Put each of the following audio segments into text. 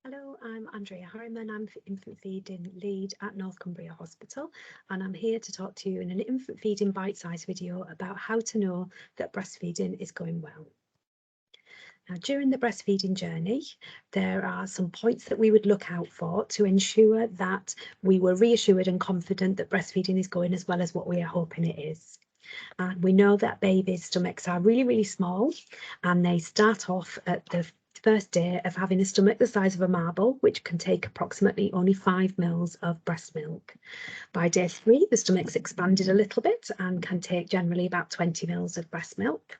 Hello, I'm Andrea Harriman. I'm infant feeding lead at North Cumbria Hospital, and I'm here to talk to you in an infant feeding bite-sized video about how to know that breastfeeding is going well. Now, during the breastfeeding journey, there are some points that we would look out for to ensure that we were reassured and confident that breastfeeding is going as well as what we are hoping it is. And we know that babies' stomachs are really, really small, and they start off at the first day of having a stomach the size of a marble, which can take approximately only 5 mils of breast milk. By day 3, the stomach's expanded a little bit and can take generally about 20 mils of breast milk.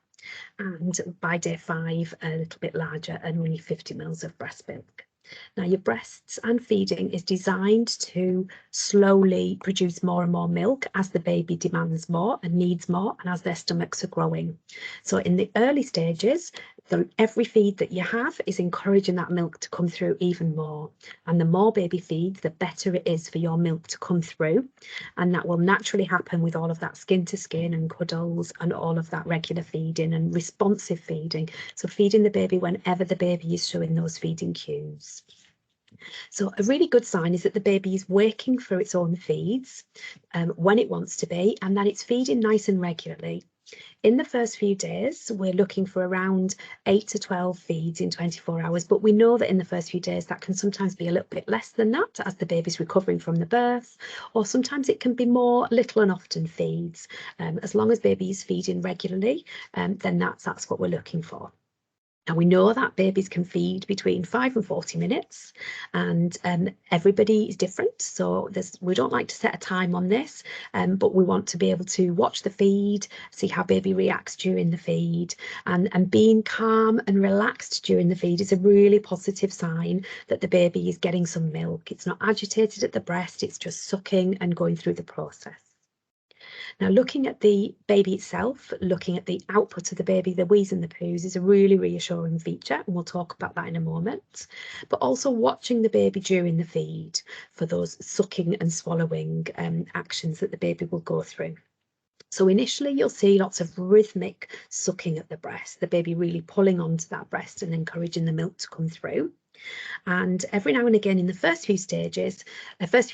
And by day 5, a little bit larger and only 50 mils of breast milk. Now, your breasts and feeding is designed to slowly produce more and more milk as the baby demands more and needs more, and as their stomachs are growing. So in the early stages, every feed that you have is encouraging that milk to come through even more. And the more baby feeds, the better it is for your milk to come through. And that will naturally happen with all of that skin to skin and cuddles and all of that regular feeding and responsive feeding. So feeding the baby whenever the baby is showing those feeding cues. So a really good sign is that the baby is working for its own feeds when it wants to be, and that it's feeding nice and regularly. In the first few days, we're looking for around 8 to 12 feeds in 24 hours, but we know that in the first few days that can sometimes be a little bit less than that as the baby's recovering from the birth, or sometimes it can be more little and often feeds. As long as baby is feeding regularly, then that's what we're looking for. Now, we know that babies can feed between 5 and 40 minutes, and everybody is different. So we don't like to set a time on this, but we want to be able to watch the feed, see how baby reacts during the feed, and being calm and relaxed during the feed is a really positive sign that the baby is getting some milk. It's not agitated at the breast, it's just sucking and going through the process. Now, looking at the baby itself, looking at the output of the baby, the wheeze and the poos is a really reassuring feature, and we'll talk about that in a moment. But also watching the baby during the feed for those sucking and swallowing actions that the baby will go through. So initially you'll see lots of rhythmic sucking at the breast, the baby really pulling onto that breast and encouraging the milk to come through. And every now and again in the first few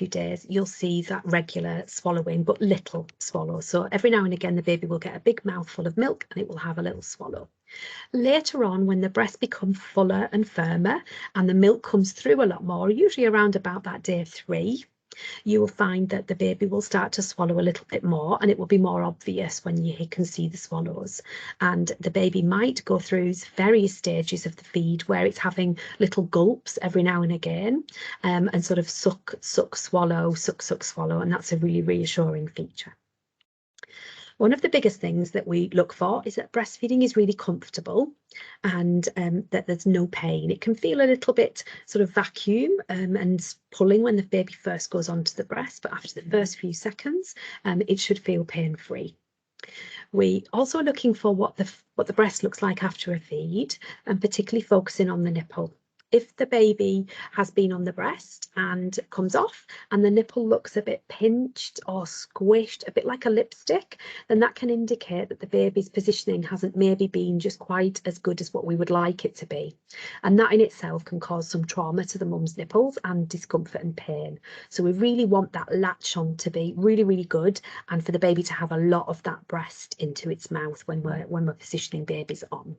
days, you'll see that regular swallowing, but little swallow. So every now and again, the baby will get a big mouthful of milk and it will have a little swallow. Later on, when the breast becomes fuller and firmer and the milk comes through a lot more, usually around about that day 3, you will find that the baby will start to swallow a little bit more, and it will be more obvious when you can see the swallows. And the baby might go through various stages of the feed where it's having little gulps every now and again, and sort of suck, swallow, swallow, and that's a really reassuring feature. One of the biggest things that we look for is that breastfeeding is really comfortable and that there's no pain. It can feel a little bit sort of vacuum and pulling when the baby first goes onto the breast, but after the first few seconds, it should feel pain-free. We also are looking for what the breast looks like after a feed, and particularly focusing on the nipple. If the baby has been on the breast and comes off and the nipple looks a bit pinched or squished, a bit like a lipstick, then that can indicate that the baby's positioning hasn't maybe been just quite as good as what we would like it to be. And that in itself can cause some trauma to the mum's nipples and discomfort and pain. So we really want that latch on to be really, really good, and for the baby to have a lot of that breast into its mouth when we're positioning babies on.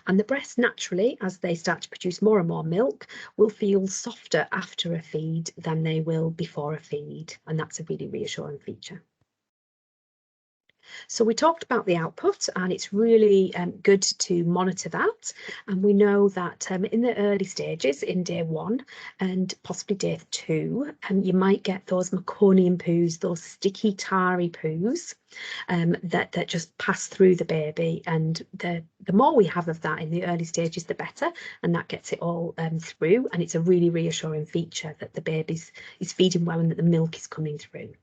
And the breasts naturally, as they start to produce more and more milk, will feel softer after a feed than they will before a feed. And that's a really reassuring feature. So we talked about the output, and it's really good to monitor that. And we know that in the early stages, in day 1 and possibly day 2, you might get those meconium poos, those sticky, tarry poos that just pass through the baby. And the more we have of that in the early stages, the better. And that gets it all through. And it's a really reassuring feature that the baby is feeding well and that the milk is coming through.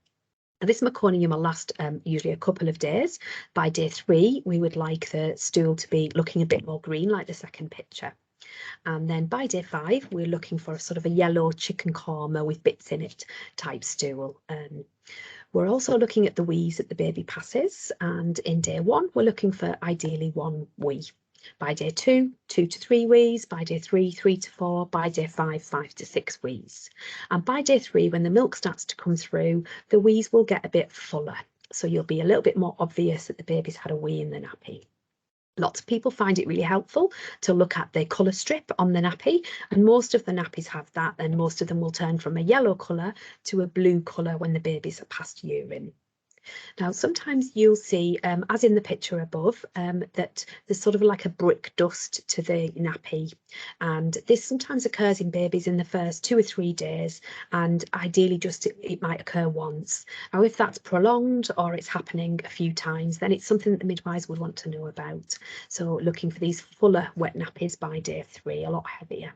This meconium will last usually a couple of days. By day 3, we would like the stool to be looking a bit more green, like the second picture. And then by day 5, we're looking for a sort of a yellow chicken korma with bits in it type stool. We're also looking at the wheeze that the baby passes. And in day 1, we're looking for ideally 1 wee. By day 2, 2 to 3 wees, by day 3, 3 to 4, by day 5, 5 to 6 wees. And by day 3, when the milk starts to come through, the wees will get a bit fuller. So you'll be a little bit more obvious that the baby's had a wee in the nappy. Lots of people find it really helpful to look at the colour strip on the nappy, and most of the nappies have that, and most of them will turn from a yellow colour to a blue colour when the babies are past urine. Now, sometimes you'll see, as in the picture above, that there's sort of like a brick dust to the nappy. And this sometimes occurs in babies in the first 2 or 3 days, and ideally just it might occur once. Now, if that's prolonged or it's happening a few times, then it's something that the midwives would want to know about. So looking for these fuller wet nappies by day 3, a lot heavier.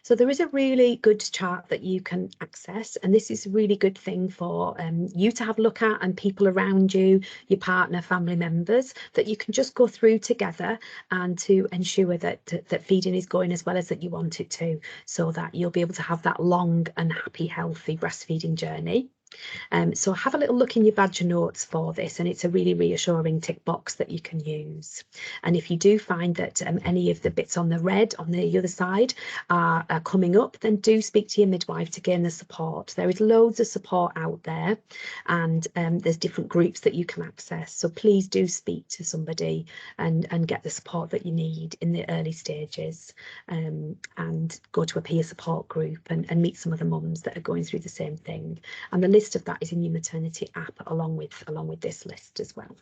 So there is a really good chart that you can access, and this is a really good thing for you to have a look at, and people around you, your partner, family members, that you can just go through together and to ensure that that feeding is going as well as that you want it to, so that you'll be able to have that long and happy, healthy breastfeeding journey. So have a little look in your Badger notes for this, and it's a really reassuring tick box that you can use. And if you do find that any of the bits on the red on the other side are coming up, then do speak to your midwife to gain the support. There is loads of support out there, and there's different groups that you can access. So please do speak to somebody and get the support that you need in the early stages, and go to a peer support group and meet some of the mums that are going through the same thing. And the list of that is in your maternity app along with this list as well.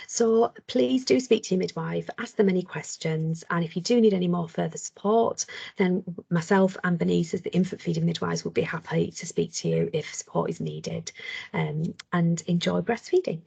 So please do speak to your midwife, ask them any questions, and if you do need any more further support, then myself and Bernice as the infant feeding midwives will be happy to speak to you if support is needed. And enjoy breastfeeding.